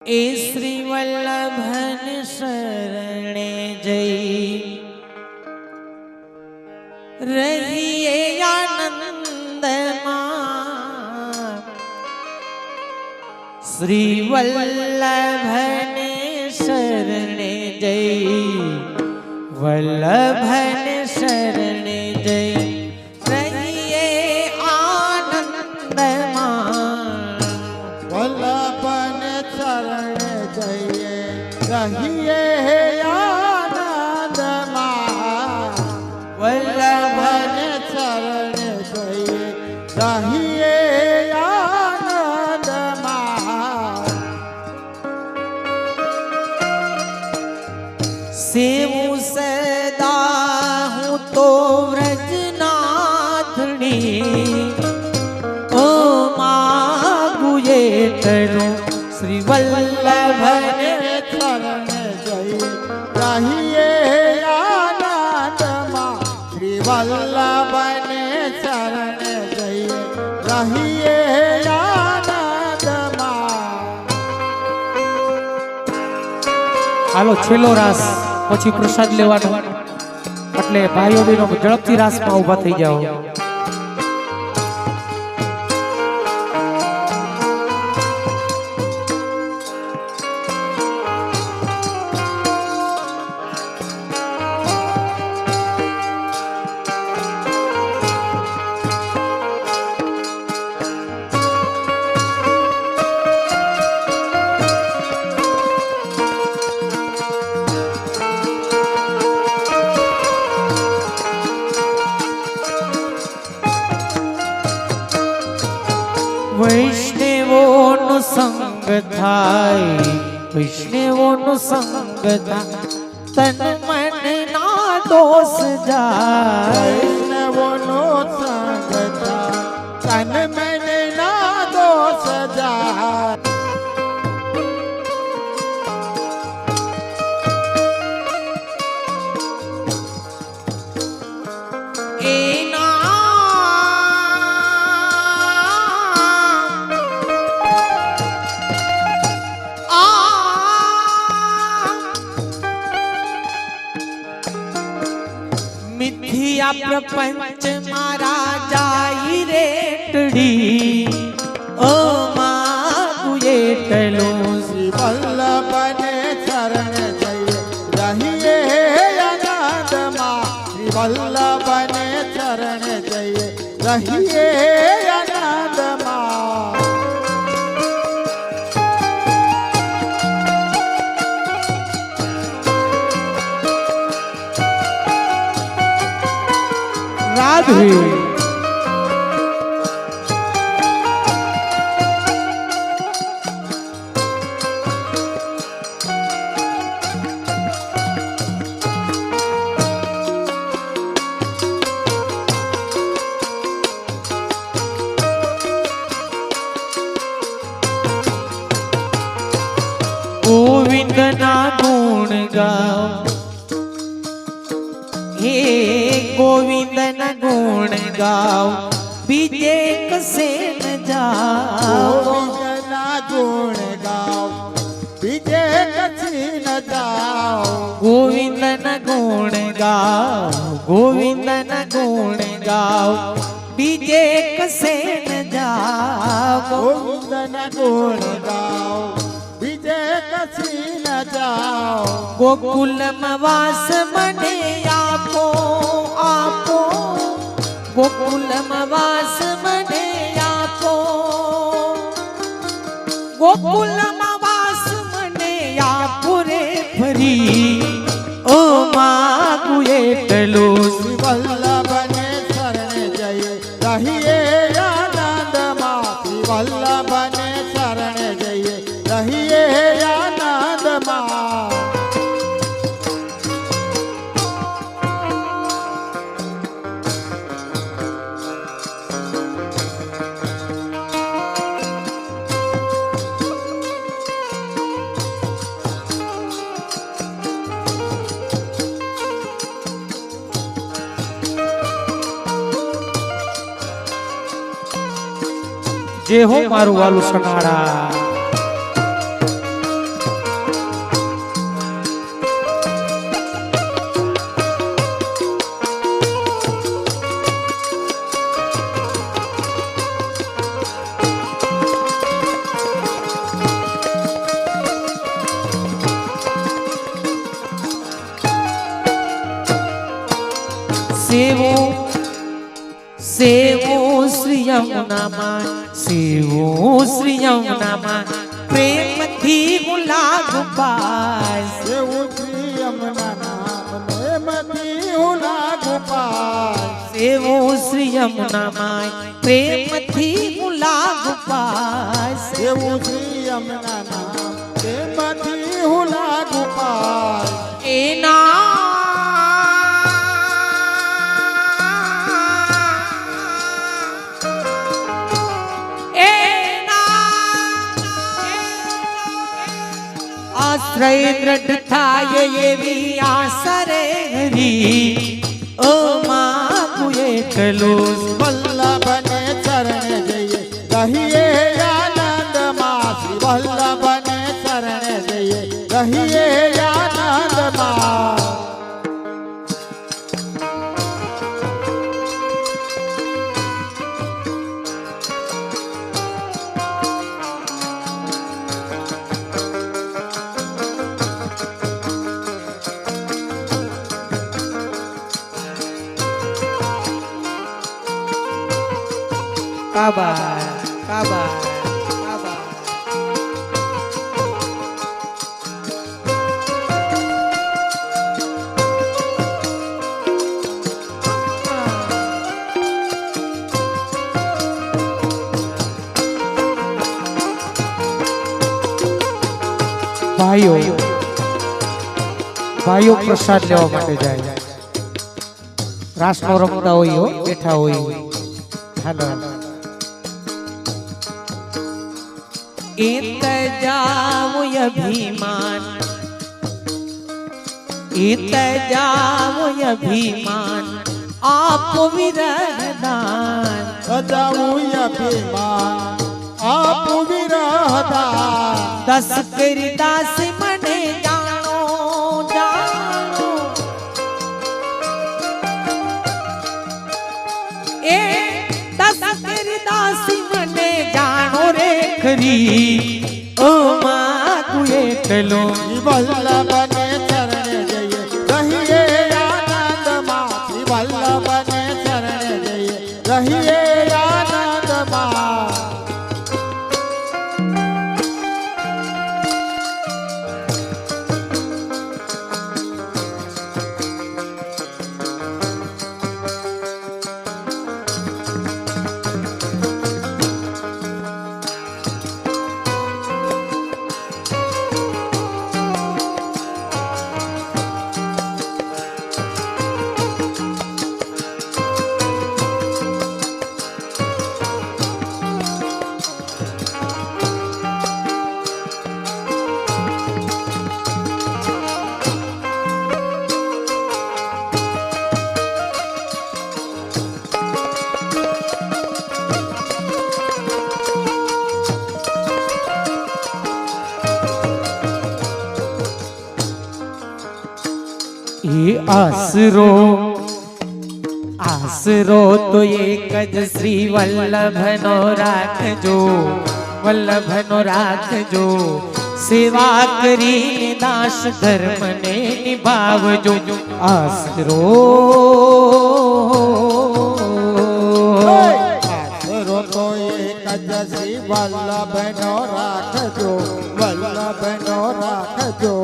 ए श्री वल्लभन शरणे जई रहिए आनंद श्री वल्लभन शरणे जई वल्लभन शरणे जई रहिए आनंद वल्लभन शरण जइए रहिए आनंद वल्लभन शरण जइए रहिए आनंद सेवु सदा हूँ तो व्रजनाथनी ओ मागु ये करूं श्री वल्लभन शरण जइए रहिए आनंद श्री वल्लभन शरण जइए रहिए आनंद હાલો છેલ્લો રાસ પછી પ્રસાદ લેવાનો એટલે ભાઈઓ બહેનો ઝડપથી રાસમાં ઊભા થઈ જાઓ. વૈષ્ણવોનો સંગ થાય વૈષ્ણવોનો સંગ થાય તન મન ના દોષ જાય વૈષ્ણવોનો સંગ થાય તન મન ના દોષ જાય મિથિયા પ્રપંચ મારા જાય રેટડી ઓ માગુ એટલો શ્રી વલ્લભન શરણ જઈએ રહીએ આનંદમાં શ્રી વલ્લભન શરણ જઈએ રહીએ આનંદમાં રાધે ગોવિંદના ગુણ ગાઓ હે ગોવિંદના ગુણ ગાઓ બીજે કસે ન જાઓ ગોવિંદના ગુણ ગાઓ બીજે કછી ન જાઓ ગોવિંદના ગુણ ગાઓ ગોવિંદના ગુણ ગાઓ બીજે કસે ન જાઓ ગોવિંદના ગુણ ગાઓ બીજે કછી ન જાઓ ગોકુલમાં વાસ મને આપો આપો ગોકુલમાં વાસ મને આપો ગોકુલમાં વાસ મને આપો રે ફરી ઓ માગુ એટલો શ્રી વલ્લભન શરણ જઈએ રહીએ આનંદમાં શ્રી વલ્લભન શરણ જઈએ રહીએ આનંદમાં જે હો મારું વાલું સનાડા સેવો સેવો શ્રી યમુનામાં સેવો શ્રી યમુનામાં પ્રેમથી હું લાગુ પાય એવું શ્રી યમુના નામ પ્રેમથી હું લાગુ પાય સેવો શ્રી યમુનામાં પ્રેમથી હું લાગુ પાય એવું શ્રી યમુના નામ પ્રેમથી હું લાગુ પાય એના આશ્રય દ્રઢ થાય એવી આસરે હરી ઓ માગું એકલું વલ્લભને ચરણે જઈએ રહીએ આનંદમાં શ્રી વલ્લભને ચરણે જઈએ રહીએ આનંદમાં કાબા કાબા કાબા ભાઈઓ ભાઈઓ પ્રસાદ લેવા માટે જાય રાસનો રમતા હોય હો, બેઠા હોય હાલો इत जाओ अभिमान इत जाओ अभिमान आप विरहदान સજાવું અભિમાન આપ વિરહદાન दस कर दास मने जानो जानो ए दस कर दास मने जानो रे खरी ओ मागुं एकलो વલ્લભને ચરણે જઈએ રહીએ આનંદમાં શ્રી વલ્લભને ચરણે જઈએ રહીએ આનંદમાં એ આસરો આસરો તો એક જ શ્રી વલ્લભનો રાખજો વલ્લભનો રાખજો સેવા કરી દાસ ધર્મને નિભાવજો આસરો આશરો તો એક જ શ્રી વલ્લભનો રાખજો વલ્લભનો રાખજો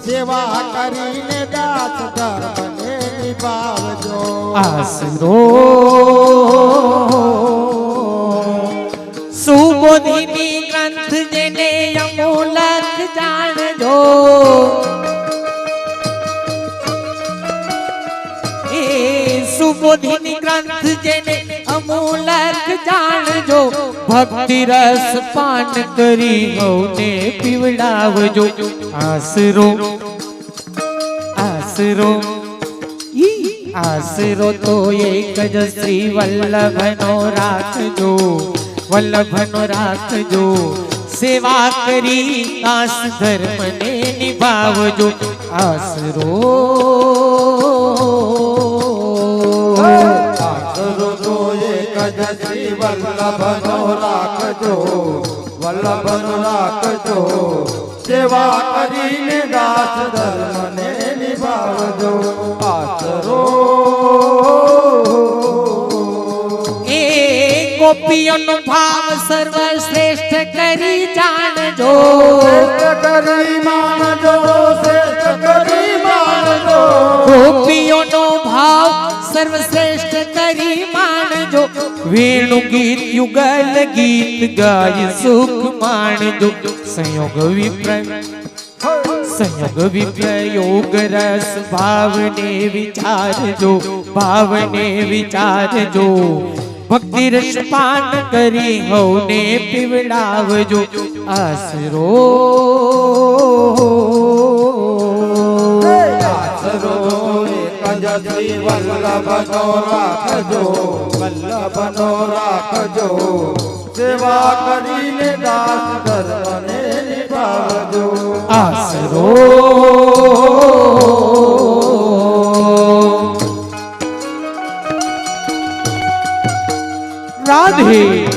સેવા કરીને દાસ ધર્મને નિભાવજો આસરો સુબોધિની ગ્રંથ જેને અમૂલક જાણજો એ સુબોધિની ગ્રંથ જેને અમૂલક જાણજો ભક્તિ રસ પાન કરી હવને પીવડાવજો આસરો આસરો આસરો તો એક જ શ્રી વલ્લભનો રાખજો વલ્લભનો રાખજો સેવા કરી દાસ ધર્મને નિભાવજો આસરો આશરો તો એક જ શ્રી વલ્લભનો રાખજો વલ્લભનો રાખજો સેવા કરીને દાસ ધર્મને નિભાવજો આશરો ગોપીઓનો ભાવ સર્વશ્રેષ્ઠ કરી જાણજો કરી માનજો શ્રેષ્ઠ કરી માનજો ગોપીઓનો ભાવ સર્વશ્રેષ્ઠ કરી માણજો વેણુ ગીત યુગલ ગીત ગાય સુખ માણજો સંયોગ વિપ્રયોગ રસ ભાવને વિચારજો ભક્તિ રસ પાન કરી હવને પીવડાવજો આસરો શ્રી વલ્લભનો રાખજો વલ્લભનો રાખજો સેવા કરીને દાસ ધર્મને નિભાવજો આસરો રાધે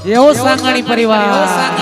એવો સાંગાણી પરિવાર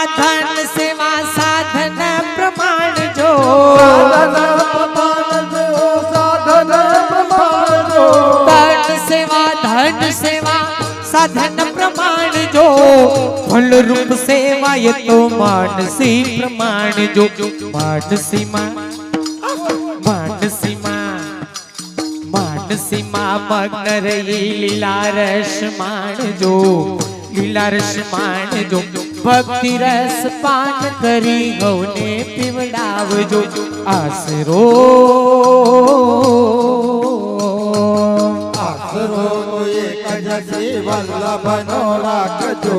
ધન સેવા સાધન પ્રમાણ જો સાધન પ્રમાણજો ધન સેવા સાધન પ્રમાણ જો ફલ રૂપ સેવા એ તો માનસી પ્રમાણ જો માનસીમાં મગ્ન રહી લીલા રસ માણજો ભક્તિ રસ પાન કરી ગૌને પીવડાવજો આસરો આસરો તો એક જ શ્રી વલ્લભનો રાખજો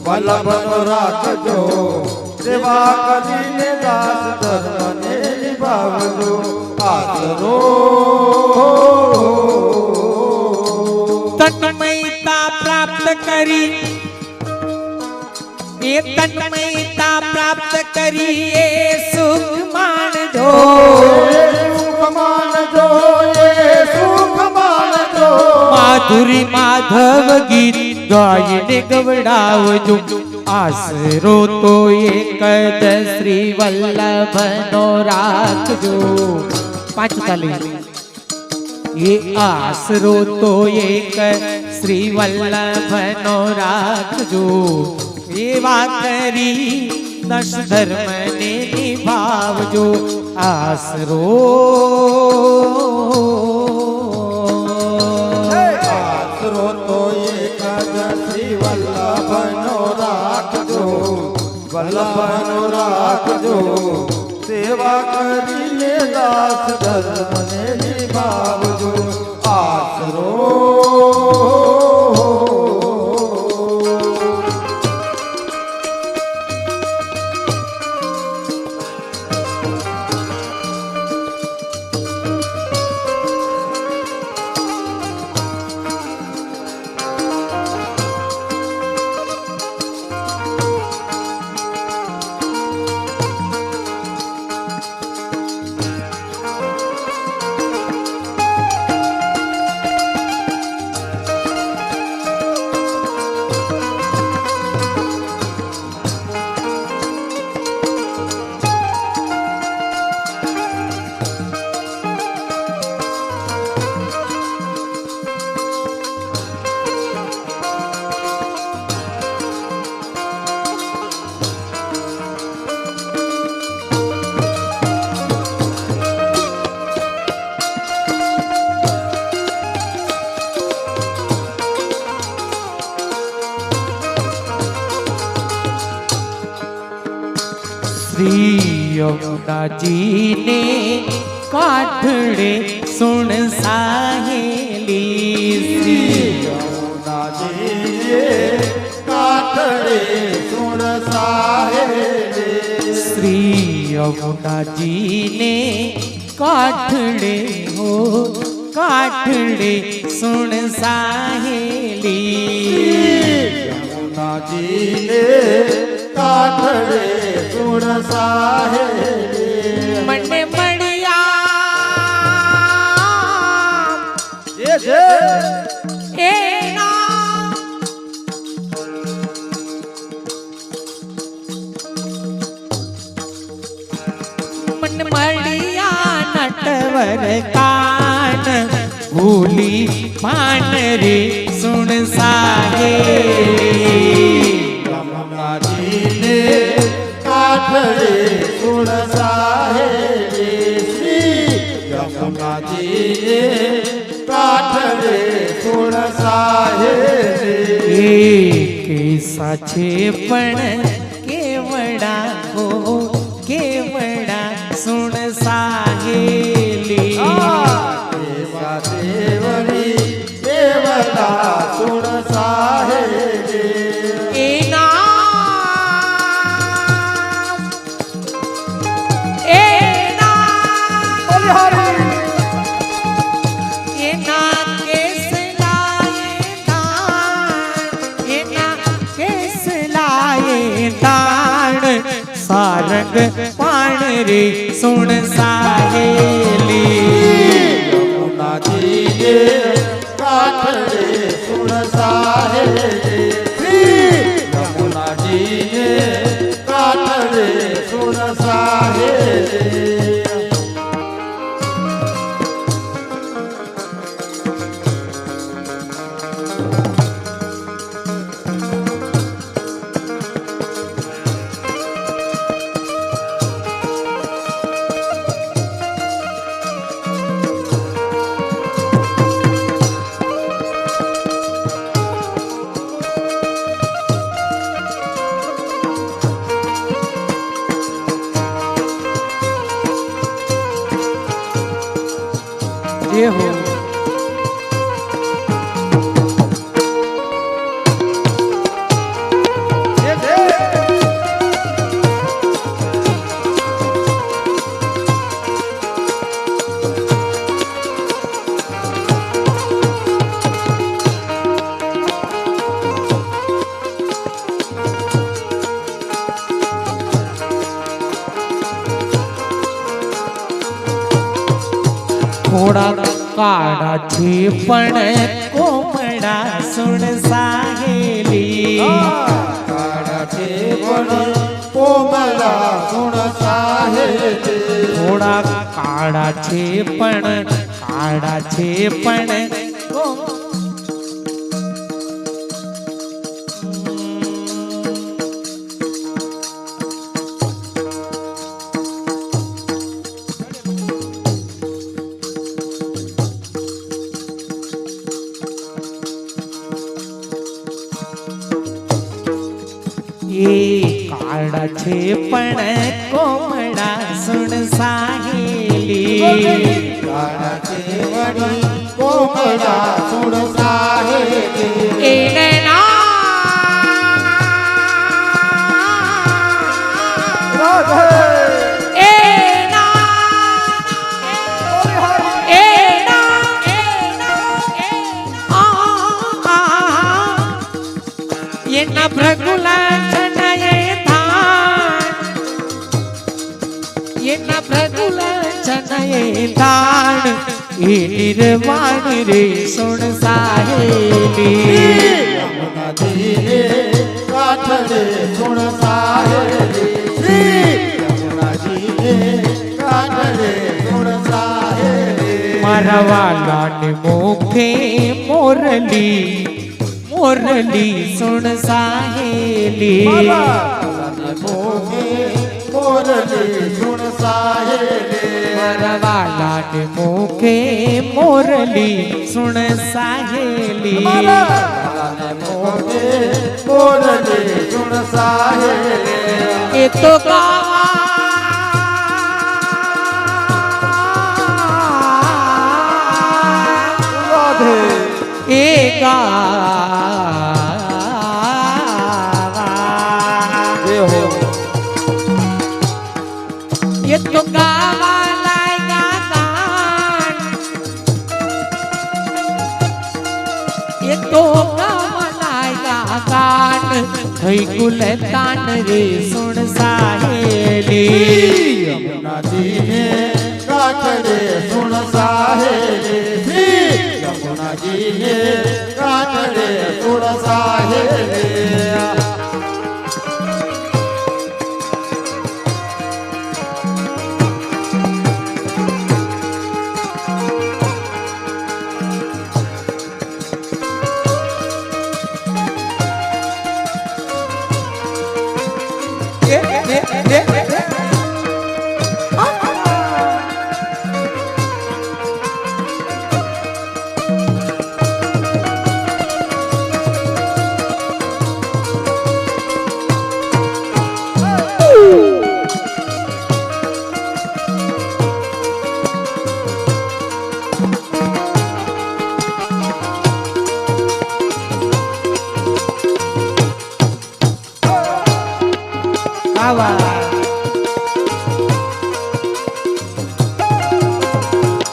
વલ્લભનો રાખજો સેવા કરીને દાસ ધર્મને નિભાવજો આસરો તન્મયતા પ્રાપ્ત કરી એ સુખ માણજો માધુરી માધવ ગીત ગાયને ગવડાવજો આસરો તો એક જ શ્રી વલ્લભનો રાખજો પાંચ તાલી એ આસરો તો એક શ્રી વલ્લભનો રાખજો એવા કરી દશ ધર્મને નિભાવજો આસરો આસરો તો એક જ શ્રી વલ્લભનો રાખજો વલ્લભનો રાખજો સેવા કરીને દાસ ધર્મને નિભાવજો આસરો यमुना जी ने काठड़े सुन साहेली श्री यमुना जी काठड़े सुन साहेली श्री यमुना जी ने काठड़े हो काठड़े सुन साहेली यमुना जी ने काठड़े सुन साहेली मन मड़िया एना मन मड़िया नटवर कान भूली मान रे सुन साहेली यमुना जी ने काठड़े सुन साहेली श्री यमुना जी ने काठड़े सुन साहेली कैसा छे पण केवड़ा हो केवड़ा सुन साहेली देवा देवनी देवता सुन साहेली एना एना केस लाए ताण सारंग पाण रे सुन साहेली यमुना जी ने काठड़े सुन साहेली श्री यमुना जी ने काठड़े सुन साहेली ये हो थोड़ा काड़ा छे पण कोमड़ा सुन साहेली काड़ा छे पण कोमला सुन साहेली थोड़ा काड़ा छे पण ये काड़ा छे पण कोमड़ा सुन साहेली काड़ा छे पण कोमला सुन साहेली एना भ्रगुला चनाये ताण ये निर्वाण रे सुन साहेली यमुना जी ने काठड़े सुन साहेली श्री यमुना जी ने काठड़े सुन साहेली मरवाला ने मुखे मोरली सुन साहेली मोरली सुन साहेली मरवाला ने मुखे मोरली सुन साहेली मोरली सुन साहेली ये तो गावा જે હો ये तो गावा लाएगा कान, ये तो गावा लाएगा कान, થઈ ગુલતાન રે સુણ સાહેલી યમુનાજીને કાંઠે સુણ સાહેલી યમુનાજીને કાંઠે સુણ સાહેલી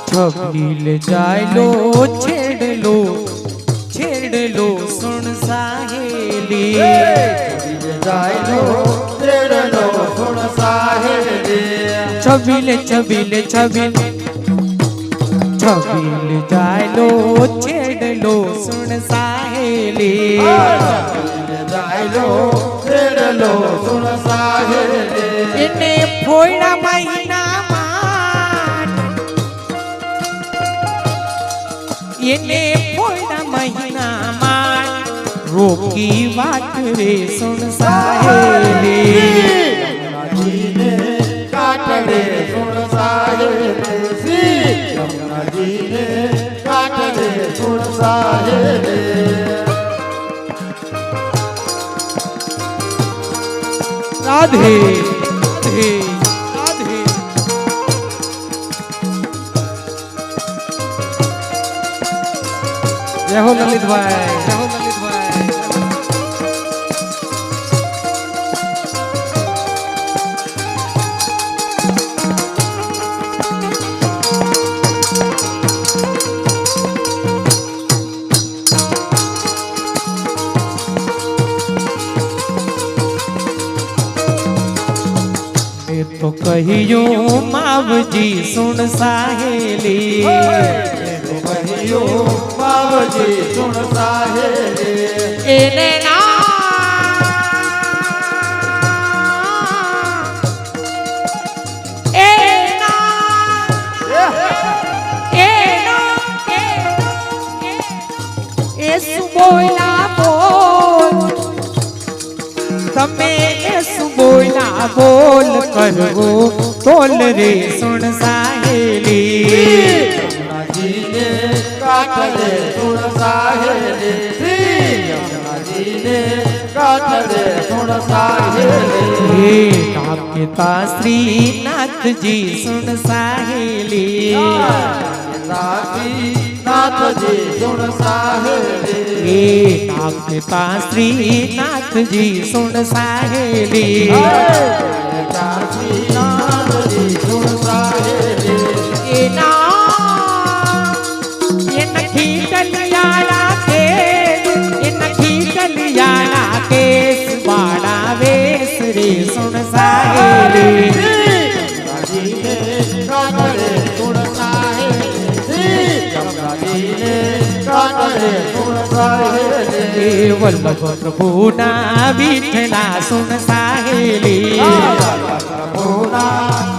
छबील जायलो छेड़ लो सुन साहेली જાયલો તેડલો સુણ સાહેલી छबील छबील छबील छबील जायलो छेड़ लो सुन साहेली જાયલો તેડલો સુણ સાહેલી એને ફોયડા મહિના એને ફોયડા મહિનામાં રોકી વાત રે સુન સાહેલી યમુનાજીને કાંઠે સુણ સાહેલી યમુનાજીને કાંઠે સુણ સાહેલી રાધે રાધે રાધે જય હો લલિતભાઈ જય હો લલિતભાઈ तो कहियो मावजी सुन साहेली કહિયો બાવજી સુણ સાહેલી એને ના એના એના એસુ બોલા બોલ તમે એસુ બોલા બોલ કરવો તોલ રે સુણ સાહેલી યમુનાજીને કાંઠે સુણ સાહેલી યમુનાજીને કાંઠે સુણ સાહેલી हे नाथ श्रीनाथजी सुन साहेली નાથજી સુણ સાહેલી हे नाथ श्रीनाथजी सुन साहेली નાથજી સુણ સાહેલી एना ये नखी कलियाड़ा के ये नखी कलियाड़ा के बाड़ा वेस रे सुन साहेली યમુનાજીને કાંઠે સુણ સાહેલી યમુનાજીને કાંઠે સુણ સાહેલી हे वल्लभ प्रभुना विठला सुन साहेली પ્રભુના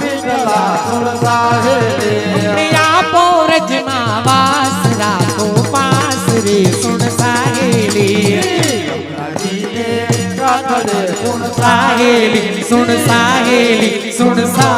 વિઠલા સુણ સાહેલી प्रिया पोरजमा वास राखो पास रे सुन साहेली યમુનાજીને કાંઠે સુણ साहेली सुन साहेली सुन सा